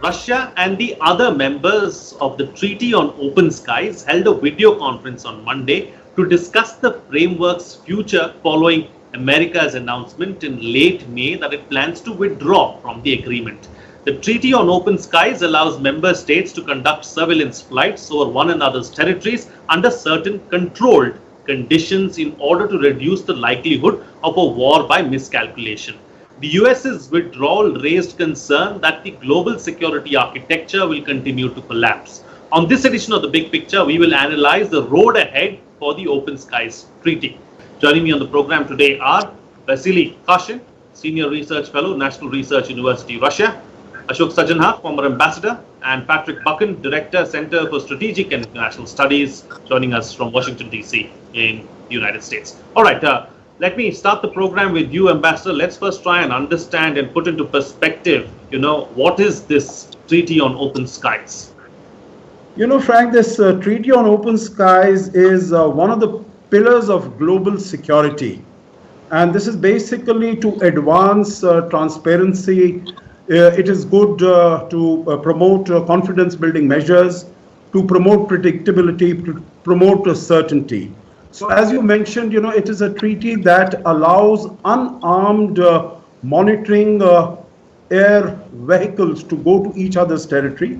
Russia and the other members of the Treaty on Open Skies held a video conference on Monday to discuss the framework's future following America's announcement in late May that it plans to withdraw from the agreement. The Treaty on Open Skies allows member states to conduct surveillance flights over one another's territories under certain controlled conditions in order to reduce the likelihood of a war by miscalculation. The US's withdrawal raised concern that the global security architecture will continue to collapse. On this edition of The Big Picture, we will analyze the road ahead for the Open Skies Treaty. Joining me on the program today are Vasily Kashin, Senior Research Fellow, National Research University, Russia; Ashok Sajanha, former ambassador; and Patrick Buchan, Director, Center for Strategic and International Studies, joining us from Washington, D.C. in the United States. All right, let me start the program with you, Ambassador. Let's first try and understand and put into perspective, what is this Treaty on Open Skies? Frank, this Treaty on Open Skies is one of the pillars of global security. And this is basically to advance transparency. It is good to promote confidence-building measures, to promote predictability, to promote certainty. So as you mentioned, it is a treaty that allows unarmed monitoring air vehicles to go to each other's territory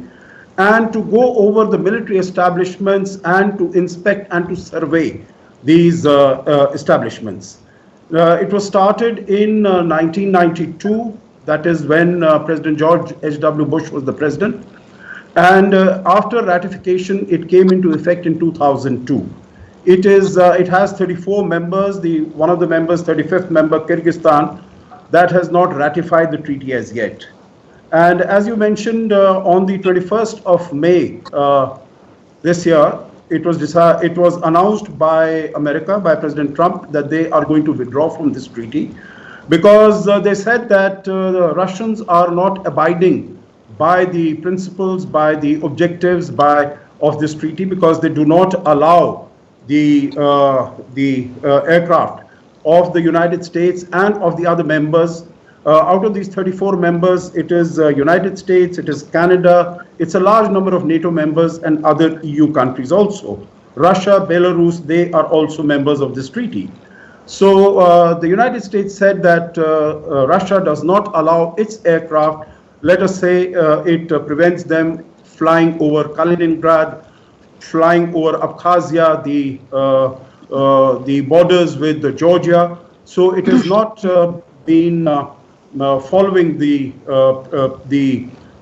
and to go over the military establishments and to inspect and to survey these establishments. It was started in 1992. That is when President George H.W. Bush was the president. And after ratification, it came into effect in 2002. It has 34 members. One of the members, 35th member, Kyrgyzstan, that has not ratified the treaty as yet. And as you mentioned, on the 21st of May this year, it was announced by America, by President Trump, that they are going to withdraw from this treaty because they said that the Russians are not abiding by the principles, by the objectives of this treaty, because they do not allow the aircraft of the United States and of the other members. Out of these 34 members, it is United States, it is Canada, it's a large number of NATO members and other EU countries also. Russia, Belarus, they are also members of this treaty. So the United States said that Russia does not allow its aircraft, let us say it prevents them flying over Kaliningrad, flying over Abkhazia, the borders with Georgia. So it has not been following the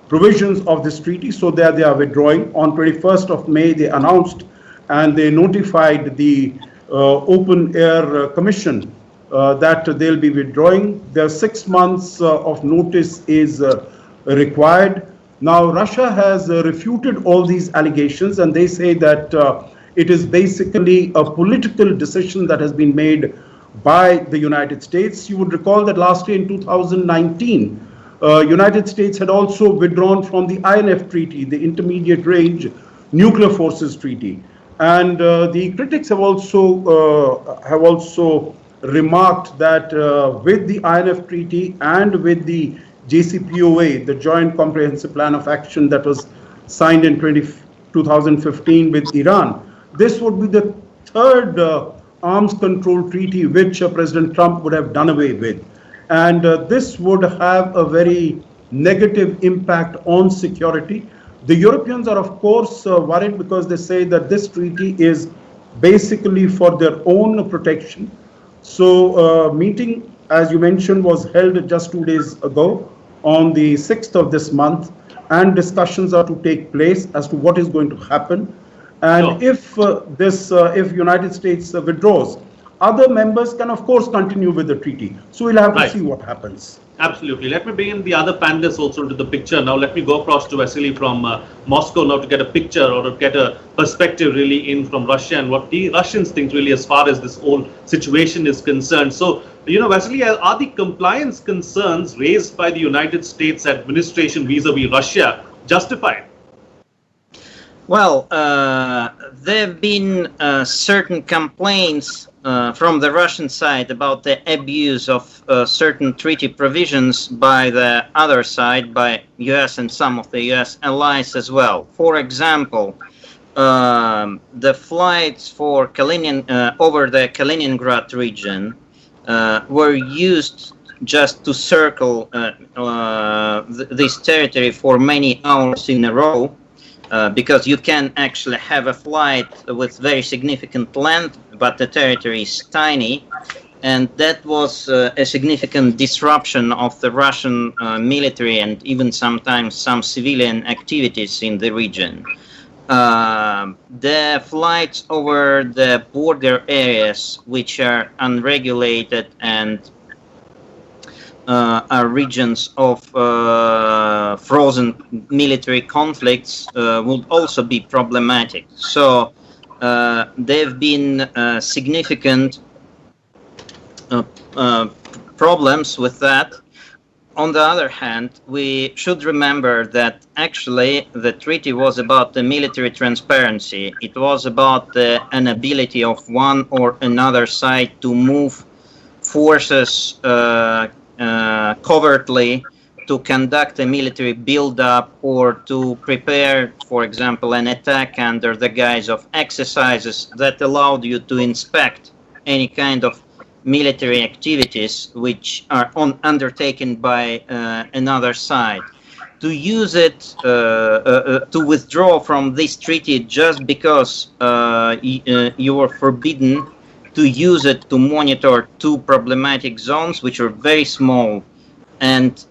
provisions of this treaty, so they are withdrawing. On 21st of May, they announced and they notified the Open Air Commission that they'll be withdrawing. Their 6 months of notice is required. Now, Russia has refuted all these allegations, and they say that it is basically a political decision that has been made by the United States. You would recall that last year in 2019, United States had also withdrawn from the INF Treaty, the Intermediate Range Nuclear Forces Treaty. And the critics have also remarked that with the INF Treaty and with the JCPOA, the Joint Comprehensive Plan of Action that was signed in 2015 with Iran, this would be the third arms control treaty which President Trump would have done away with. And this would have a very negative impact on security. The Europeans are, of course, worried because they say that this treaty is basically for their own protection. So meeting, as you mentioned, was held just 2 days ago on the 6th of this month, and discussions are to take place as to what is going to happen. And if United States withdraws, other members can, of course, continue with the treaty. So we'll have to see what happens. Absolutely. Let me bring in the other panelists also into the picture. Now, let me go across to Vasily from Moscow now to get a picture or to get a perspective really in from Russia and what the Russians think really as far as this whole situation is concerned. So, Vasily, are the compliance concerns raised by the United States administration vis-a-vis Russia justified? Well, there have been certain complaints from the Russian side about the abuse of certain treaty provisions by the other side, by US and some of the US allies as well. For example, the flights for over the Kaliningrad region were used just to circle this territory for many hours in a row. Because you can actually have a flight with very significant length, but the territory is tiny, and that was a significant disruption of the Russian military and even sometimes some civilian activities in the region. The flights over the border areas, which are unregulated and are regions of frozen military conflicts, would also be problematic. So there have been significant problems with that. On the other hand, we should remember that actually the treaty was about the military transparency. It was about the inability of one or another side to move forces covertly to conduct a military build-up or to prepare, for example, an attack under the guise of exercises that allowed you to inspect any kind of military activities which are undertaken by another side. To use it, to withdraw from this treaty just because you were forbidden to use it to monitor two problematic zones, which are very small, and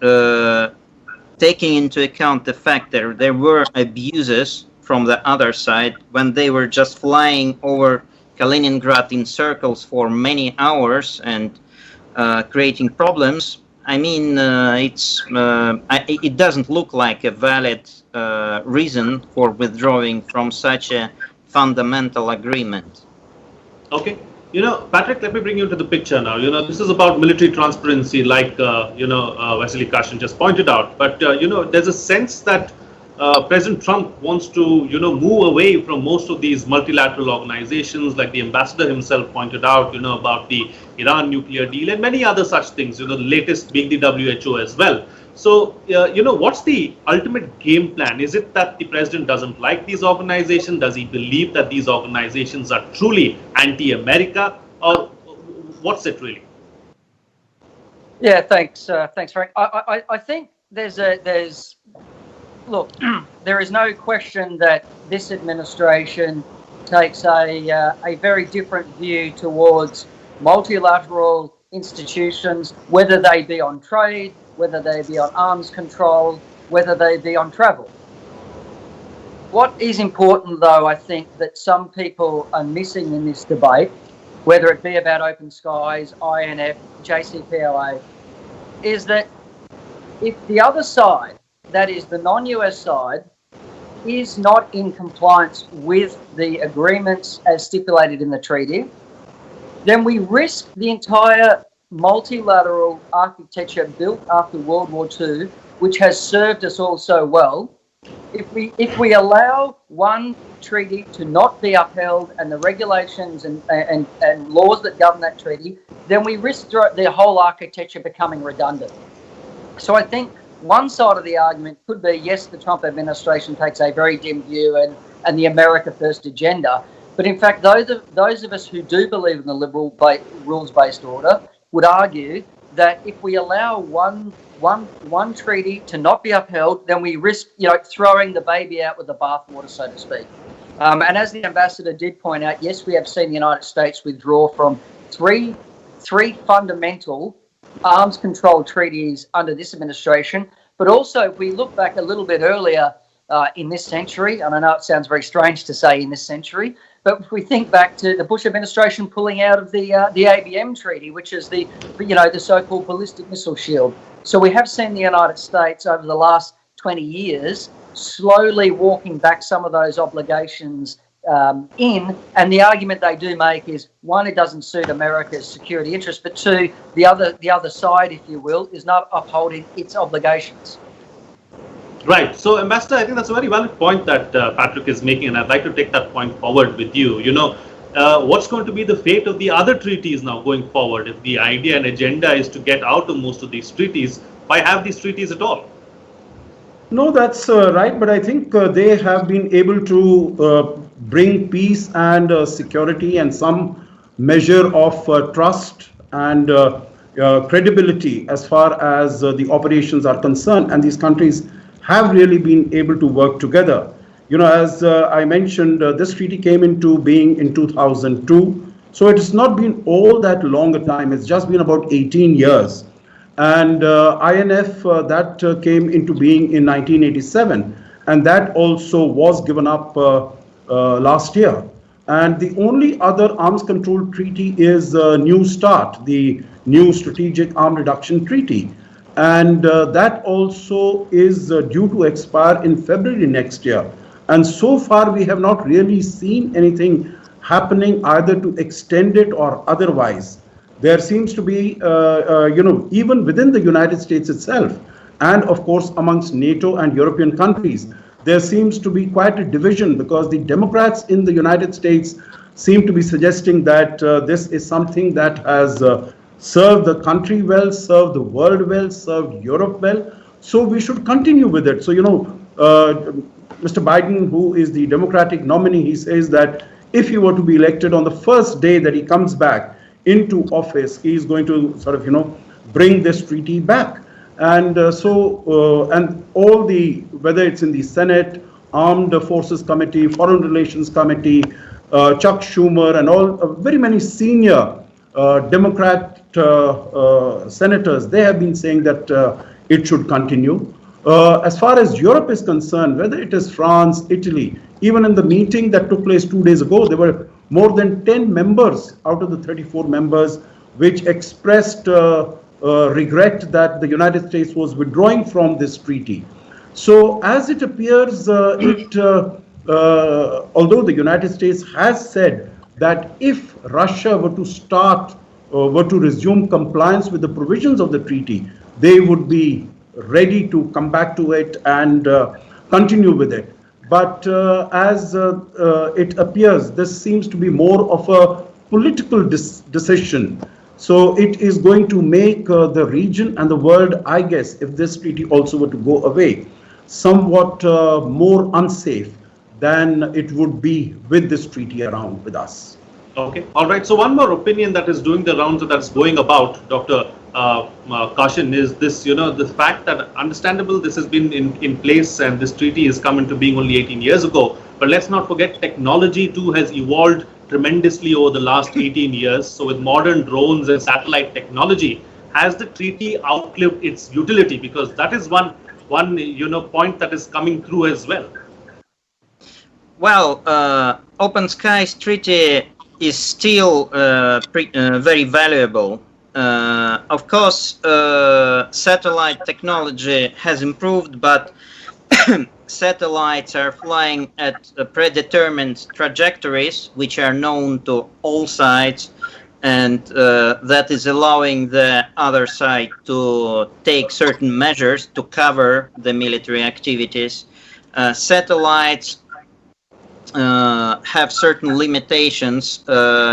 taking into account the fact that there were abuses from the other side when they were just flying over Kaliningrad in circles for many hours and creating problems. I mean, it doesn't look like a valid reason for withdrawing from such a fundamental agreement. Okay. Patrick, let me bring you into the picture now. This is about military transparency, like, Vasily Kashin just pointed out. But, there's a sense that President Trump wants to, move away from most of these multilateral organizations, like the ambassador himself pointed out, about the Iran nuclear deal and many other such things, the latest being the WHO as well. So, what's the ultimate game plan? Is it that the president doesn't like these organizations? Does he believe that these organizations are truly anti-America? Or what's it really? Yeah, thanks, Frank. I think look, there is no question that this administration takes a very different view towards multilateral institutions, whether they be on trade, whether they be on arms control, whether they be on travel. What is important, though, I think that some people are missing in this debate, whether it be about Open Skies, INF, JCPOA, is that if the other side, that is the non-US side, is not in compliance with the agreements as stipulated in the treaty, then we risk the entire multilateral architecture built after World War II, which has served us all so well. If we allow one treaty to not be upheld and the regulations and laws that govern that treaty, then we risk the whole architecture becoming redundant. So I think one side of the argument could be, yes, the Trump administration takes a very dim view and the America First agenda. But in fact, those of us who do believe in the liberal rules-based order would argue that if we allow one treaty to not be upheld, then we risk throwing the baby out with the bathwater, so to speak. And as the ambassador did point out, yes, we have seen the United States withdraw from three fundamental arms control treaties under this administration. But also, if we look back a little bit earlier in this century, and I know it sounds very strange to say in this century, but if we think back to the Bush administration pulling out of the ABM treaty, which is the so-called ballistic missile shield. So we have seen the United States over the last 20 years slowly walking back some of those obligations and the argument they do make is, one, it doesn't suit America's security interests, but two, the other side, if you will, is not upholding its obligations. Right. So, Ambassador, I think that's a very valid point that Patrick is making, and I'd like to take that point forward with you. What's going to be the fate of the other treaties now going forward? If the idea and agenda is to get out of most of these treaties, why have these treaties at all? No, that's right, but I think they have been able to bring peace and security and some measure of trust and credibility as far as the operations are concerned, and these countries have really been able to work together. As I mentioned, this treaty came into being in 2002, so it has not been all that long a time. It's just been about 18 years. And INF that came into being in 1987, and that also was given up last year. And the only other arms control treaty is New START, the New Strategic Arm Reduction Treaty, and that also is due to expire in February next year. And so far, we have not really seen anything happening either to extend it or otherwise. There seems to be, even within the United States itself, and of course amongst NATO and European countries, there seems to be quite a division because the Democrats in the United States seem to be suggesting that this is something that has served the country well, served the world well, served Europe well. So we should continue with it. So, Mr. Biden, who is the Democratic nominee, he says that if he were to be elected on the first day that he comes back into office, he is going to sort of, bring this treaty back. And and all whether it's in the Senate, Armed Forces Committee, Foreign Relations Committee, Chuck Schumer, and all very many senior Democrat senators, they have been saying that it should continue. As far as Europe is concerned, whether it is France, Italy, even in the meeting that took place 2 days ago, there were more than 10 members out of the 34 members which expressed regret that the United States was withdrawing from this treaty. So as it appears, although the United States has said that if Russia were to resume compliance with the provisions of the treaty, they would be ready to come back to it and continue with it. But as it appears, this seems to be more of a political decision. So it is going to make the region and the world, I guess, if this treaty also were to go away, somewhat more unsafe than it would be with this treaty around with us. Okay, all right. So one more opinion that is doing the rounds, that's going about, Dr. Kashin, is this, the fact that understandable this has been in place and this treaty has come into being only 18 years ago. But let's not forget technology too has evolved tremendously over the last 18 years. So with modern drones and satellite technology, has the treaty outlived its utility? Because that is one point that is coming through as well. Well, Open Skies Treaty is still very valuable. Of course, satellite technology has improved, but satellites are flying at predetermined trajectories, which are known to all sides, and that is allowing the other side to take certain measures to cover the military activities. Satellites have certain limitations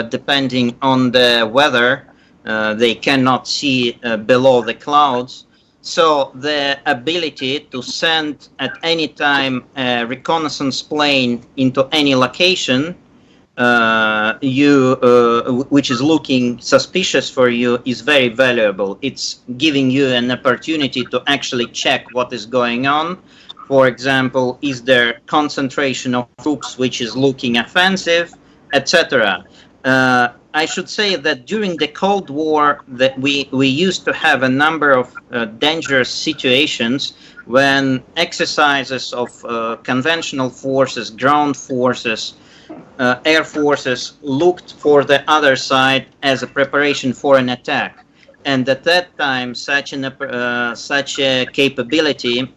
depending on the weather. They cannot see below the clouds. So the ability to send at any time a reconnaissance plane into any location which is looking suspicious for you is very valuable. It's giving you an opportunity to actually check what is going on. For example, is there concentration of troops which is looking offensive, etc. I should say that during the Cold War, that we used to have a number of dangerous situations when exercises of conventional forces, ground forces, air forces looked for the other side as a preparation for an attack. And at that time, such a capability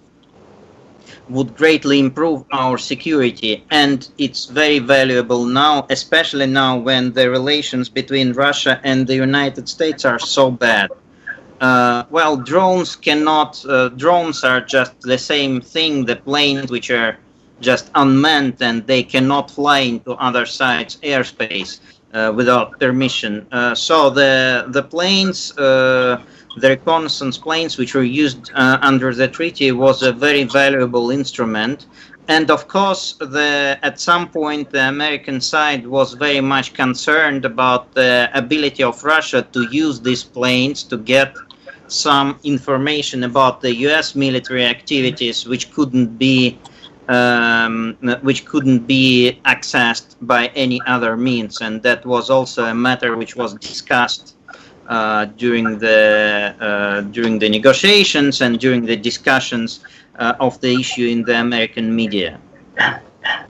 would greatly improve our security, and it's very valuable now, especially now when the relations between Russia and the United States are so bad. Well, drones cannot. Drones are just the same thing. The planes which are just unmanned and they cannot fly into other sites' airspace without permission. So the planes, the reconnaissance planes which were used under the treaty, was a very valuable instrument. And of course, at some point, the American side was very much concerned about the ability of Russia to use these planes to get some information about the U.S. military activities, which couldn't be accessed by any other means, and that was also a matter which was discussed during the negotiations and during the discussions of the issue in the American media.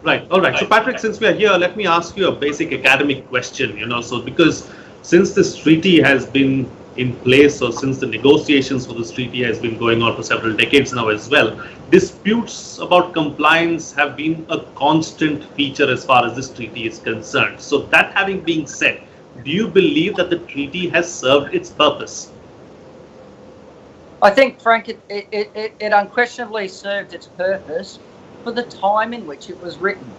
Right. All right. So, Patrick, since we are here, let me ask you a basic academic question. So because since this treaty has been in place, or since the negotiations for this treaty has been going on for several decades now as well, disputes about compliance have been a constant feature as far as this treaty is concerned. So, that having been said, do you believe that the treaty has served its purpose? I think, Frank, it unquestionably served its purpose for the time in which it was written.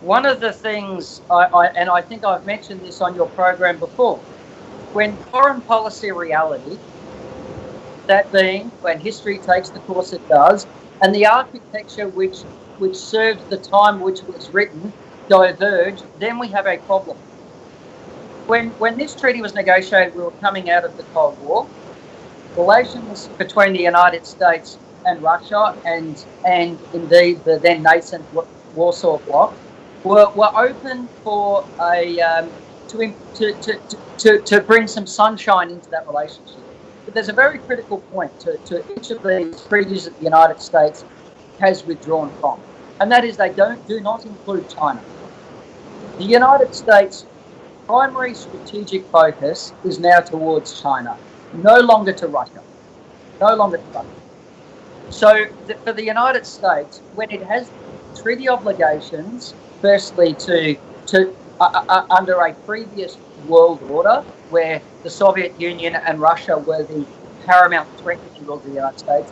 One of the things, and I think I've mentioned this on your program before, when foreign policy reality, that being when history takes the course it does, and the architecture which served the time which it was written diverge, then we have a problem. When this treaty was negotiated, we were coming out of the Cold War. Relations between the United States and Russia, and indeed the then nascent Warsaw Bloc, were open for to bring some sunshine into that relationship. But there's a very critical point to each of these treaties that the United States has withdrawn from, and that is they do not include China. The United States' primary strategic focus is now towards China, no longer to Russia. No longer to Russia. So for the United States, when it has treaty obligations, firstly under a previous world order where the Soviet Union and Russia were the paramount threat to the United States,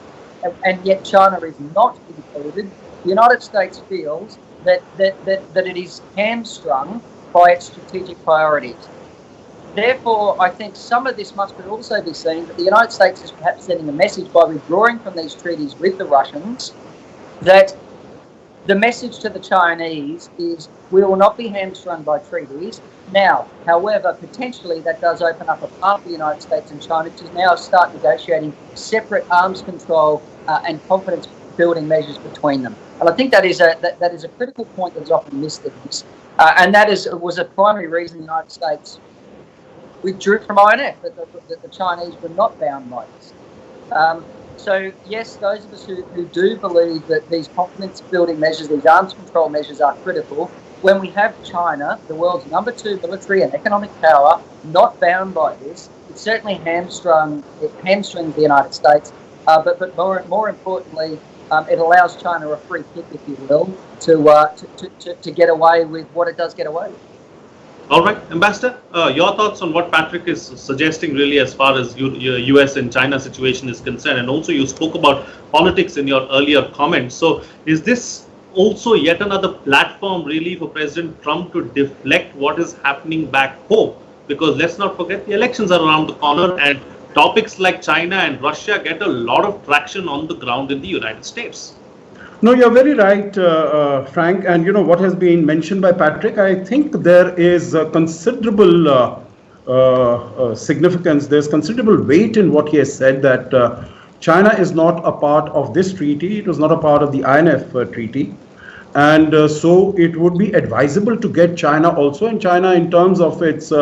and yet China is not included, the United States feels that it is hamstrung by its strategic priorities. Therefore, I think some of this must also be seen that the United States is perhaps sending a message by withdrawing from these treaties with the Russians, that the message to the Chinese is we will not be hamstrung by treaties. Now, however, potentially that does open up a path for the United States and China to now start negotiating separate arms control and confidence building measures between them. And I think that is a critical point that is often missed in this. And that was a primary reason the United States withdrew from INF, that the Chinese were not bound by this. So yes, those of us who do believe that these confidence building measures, these arms control measures are critical, when we have China, the world's #2 military and economic power, not bound by this, it certainly hamstrings the United States, but more importantly, it allows China a free kick, if you will, to get away with what it does get away with. All right, Ambassador, your thoughts on what Patrick is suggesting really as far as US and China situation is concerned, and also you spoke about politics in your earlier comments. So is this also yet another platform really for President Trump to deflect what is happening back home? Because let's not forget the elections are around the corner, and topics like China and Russia get a lot of traction on the ground in the United States. No, you're very right, Frank. And what has been mentioned by Patrick, I think there is considerable significance. There's considerable weight in what he has said, that China is not a part of this treaty. It was not a part of the INF treaty. And so it would be advisable to get China also. And China, in terms of its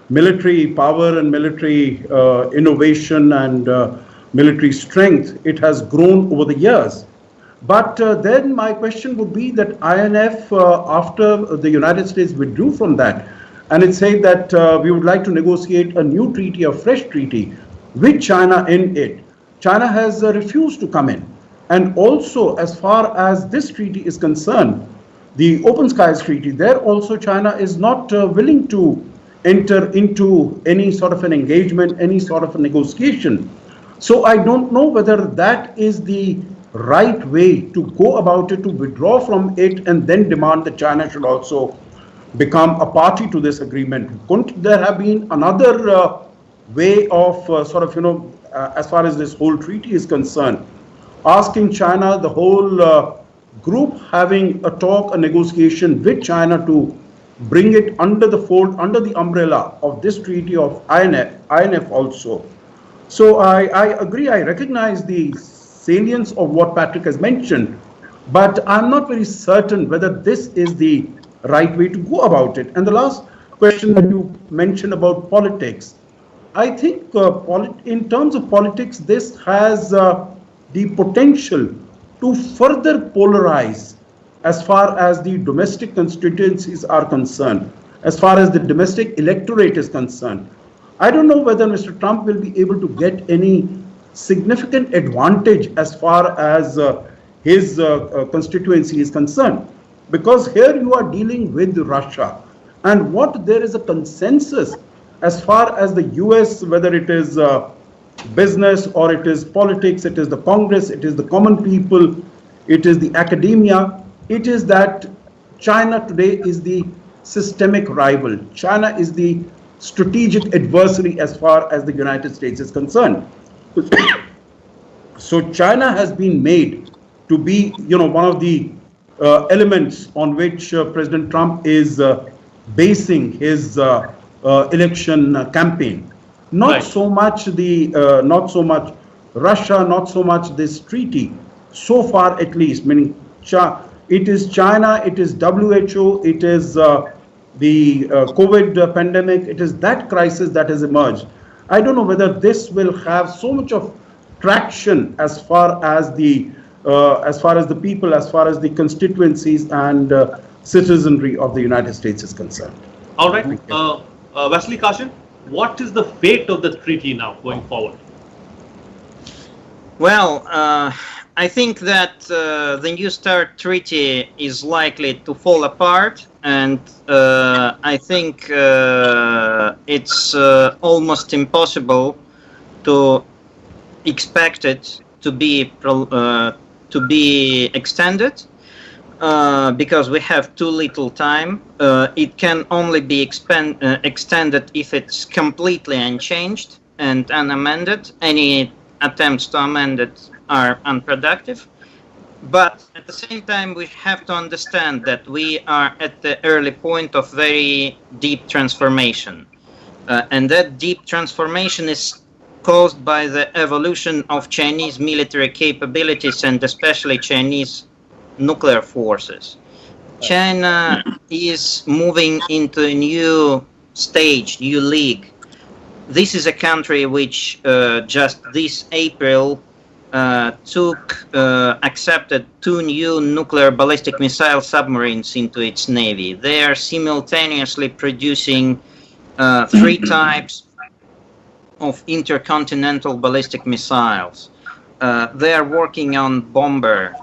military power and military innovation and military strength, it has grown over the years. But then my question would be that INF, after the United States withdrew from that, and it said that we would like to negotiate a new treaty, a fresh treaty with China in it. China has refused to come in. And also, as far as this treaty is concerned, the Open Skies Treaty, there also China is not willing to enter into any sort of an engagement, any sort of a negotiation. So I don't know whether that is the right way to go about it, to withdraw from it and then demand that China should also become a party to this agreement. Couldn't there have been another way of as far as this whole treaty is concerned, asking China, the whole group having a talk, a negotiation with China to bring it under the fold, under the umbrella of this treaty of INF also. So I agree, I recognize the salience of what Patrick has mentioned, but I'm not very certain whether this is the right way to go about it. And the last question that you mentioned about politics, I think in terms of politics, this has the potential to further polarize as far as the domestic constituencies are concerned, as far as the domestic electorate is concerned. I don't know whether Mr. Trump will be able to get any significant advantage as far as his constituency is concerned, because here you are dealing with Russia, and what there is a consensus as far as the US, whether it is business or it is politics, it is the Congress, it is the common people, it is the academia, it is that China today is the systemic rival. China is the strategic adversary as far as the United States is concerned. So China has been made to be, one of the elements on which President Trump is basing his election campaign. Not so much Russia, not so much this treaty, so far at least, meaning it is China, it is WHO, it is the COVID pandemic, it is that crisis that has emerged. I don't know whether this will have so much of traction as far as the people, as far as the constituencies and citizenry of the United States is concerned. All right, Wesley Kashin, what is the fate of the treaty now going forward? Well, I think that the New START treaty is likely to fall apart, and I think it's almost impossible to expect it to be extended because we have too little time. It can only be extended if it's completely unchanged and unamended. Any attempts to amend it are unproductive. But at the same time, we have to understand that we are at the early point of very deep transformation. And that deep transformation is caused by the evolution of Chinese military capabilities and especially Chinese nuclear forces. China is moving into a new stage, new league. This is a country which just this April accepted 2 new nuclear ballistic missile submarines into its navy. They are simultaneously producing 3 types of intercontinental ballistic missiles. They are working on bomber.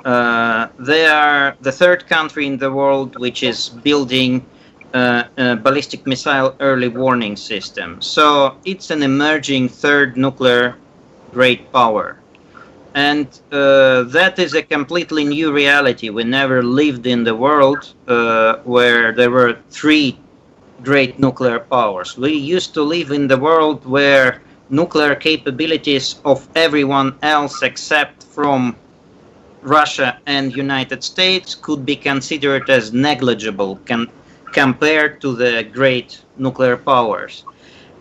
They are the 3rd country in the world which is building a ballistic missile early warning system. So it's an emerging 3rd nuclear great power. And that is a completely new reality. We never lived in the world where there were 3 great nuclear powers. We used to live in the world where nuclear capabilities of everyone else except from Russia and United States could be considered as negligible compared to the great nuclear powers.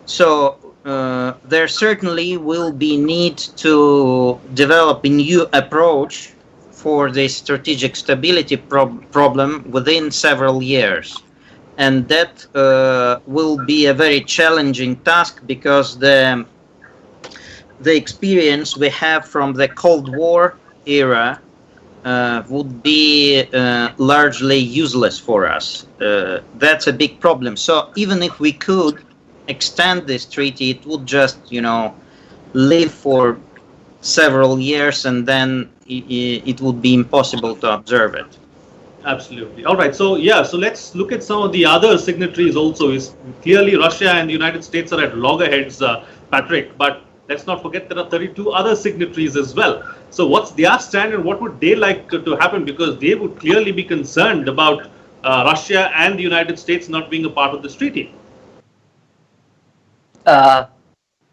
So there certainly will be need to develop a new approach for the strategic stability problem within several years. And that will be a very challenging task because the experience we have from the Cold War era would be largely useless for us. That's a big problem. So even if we could extend this treaty, it would just, live for several years and then it would be impossible to observe it. Absolutely. All right. So yeah, so let's look at some of the other signatories also. Is clearly Russia and the United States are at loggerheads, Patrick. But let's not forget there are 32 other signatories as well. So what's their stand and what would they like to happen? Because they would clearly be concerned about Russia and the United States not being a part of this treaty.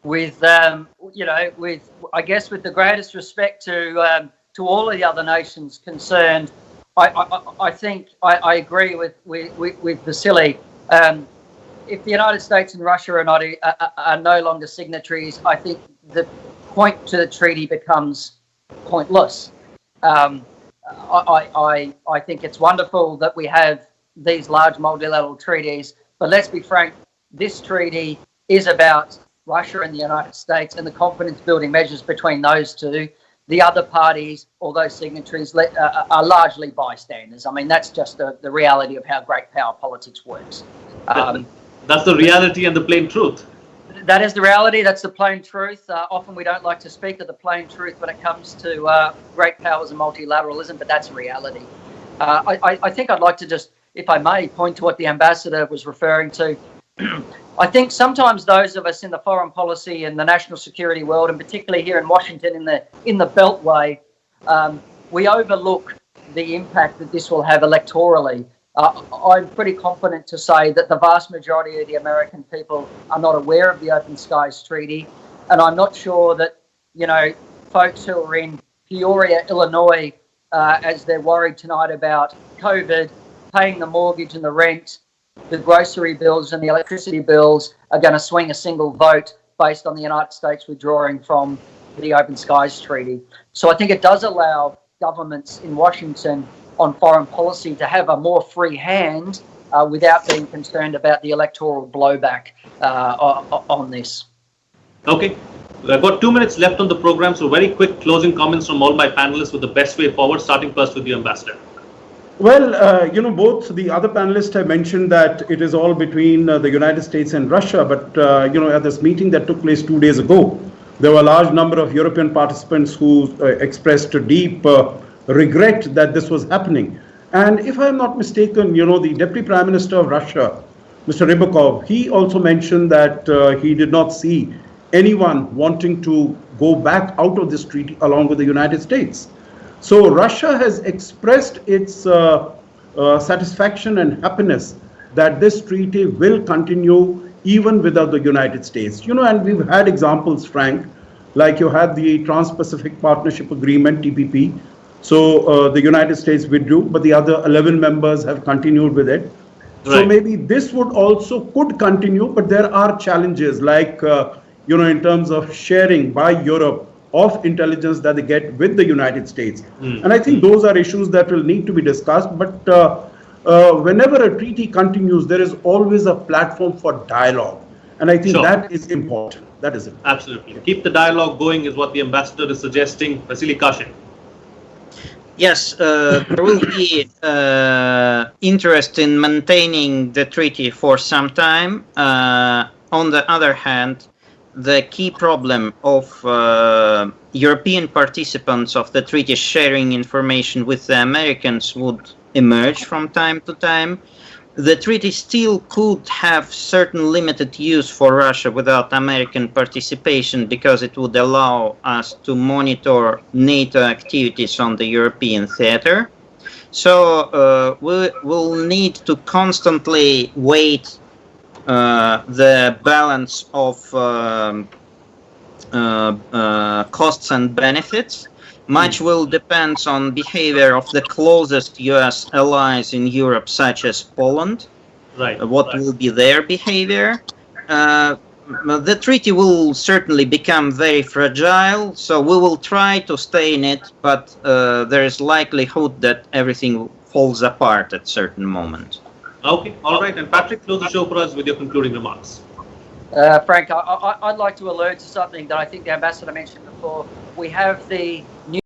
With I guess with the greatest respect to all of the other nations concerned, I think I agree with Vasily. If the United States and Russia are no longer signatories, I think the point to the treaty becomes pointless. I think it's wonderful that we have these large multilateral treaties, but let's be frank, this treaty is about Russia and the United States and the confidence building measures between those two. The other parties, or those signatories, are largely bystanders. I mean, that's just the reality of how great power politics works. That's the reality and the plain truth. That is the reality. That's the plain truth. Often we don't like to speak of the plain truth when it comes to great powers and multilateralism, but that's reality. I think I'd like to just, if I may, point to what the ambassador was referring to. I think sometimes those of us in the foreign policy and the national security world, and particularly here in Washington in the Beltway, we overlook the impact that this will have electorally. I'm pretty confident to say that the vast majority of the American people are not aware of the Open Skies Treaty, and I'm not sure that, folks who are in Peoria, Illinois, as they're worried tonight about COVID, paying the mortgage and the rent, the grocery bills and the electricity bills, are going to swing a single vote based on the United States withdrawing from the Open Skies Treaty. So I think it does allow governments in Washington on foreign policy to have a more free hand without being concerned about the electoral blowback on this. Okay. I've got 2 minutes left on the program, so very quick closing comments from all my panelists with the best way forward, starting first with the ambassador. Well, both the other panelists have mentioned that it is all between the United States and Russia. But, at this meeting that took place 2 days ago, there were a large number of European participants who expressed a deep regret that this was happening. And if I'm not mistaken, the Deputy Prime Minister of Russia, Mr. Rybakov, he also mentioned that he did not see anyone wanting to go back out of this treaty along with the United States. So Russia has expressed its satisfaction and happiness that this treaty will continue even without the United States. And we've had examples, Frank, like you had the Trans-Pacific Partnership Agreement, TPP. So the United States withdrew, but the other 11 members have continued with it. Right. So maybe this could continue, but there are challenges like, in terms of sharing by Europe of intelligence that they get with the United States. And I think those are issues that will need to be discussed. But whenever a treaty continues, there is always a platform for dialogue. And I think that is important. That is it. Absolutely. Keep the dialogue going is what the ambassador is suggesting. Vasily Kashin. Yes, there will be interest in maintaining the treaty for some time. On the other hand, the key problem of European participants of the treaty sharing information with the Americans would emerge from time to time. The treaty still could have certain limited use for Russia without American participation because it would allow us to monitor NATO activities on the European theater. So we will need to constantly weight the balance of costs and benefits. Much will depend on behavior of the closest US allies in Europe, such as Poland. What will be their behavior? The treaty will certainly become very fragile, so we will try to stay in it, but there is likelihood that everything falls apart at certain moment. Okay, all right. And Patrick, close the show for us with your concluding remarks. Frank, I'd like to alert to something that I think the ambassador mentioned before. We have the new